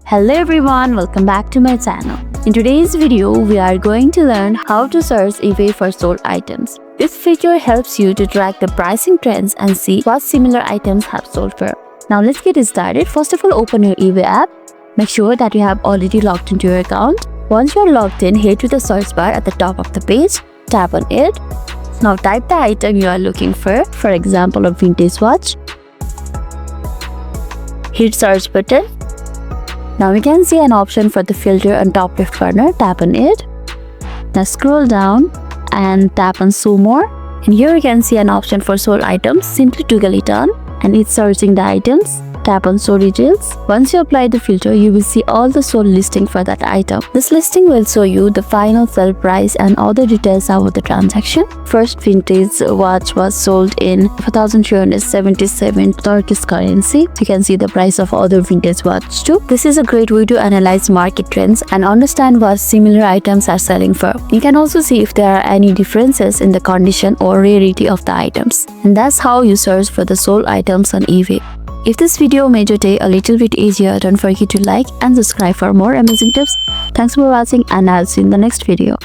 Hello everyone, welcome back to my channel. In today's video, we are going to learn how to search eBay for sold items. This feature helps you to track the pricing trends and see what similar items have sold for. Now let's get started. First of all, open your eBay app. Make sure that you have already logged into your account. Once you're logged in, head to the search bar at the top of the page. Tap on it. Now type the item you are looking for example, a vintage watch. Hit search button. Now we can see an option for the filter on top left corner. Tap on it. Now scroll down and tap on show more. And here you can see an option for sold items. Simply toggle it on and it's searching the items. Tap on show details. Once you apply the filter, you will see all the sold listing for that item. This listing will show you the final sell price and all the details about the transaction. First vintage watch was sold in 4,377 Turkish currency. You can see the price of other vintage watch too. This is a great way to analyze market trends and understand what similar items are selling for. You can also see if there are any differences in the condition or rarity of the items. And that's how you search for the sold items on eBay. If this video made your day a little bit easier, don't forget to like and subscribe for more amazing tips. Thanks for watching and I'll see you in the next video.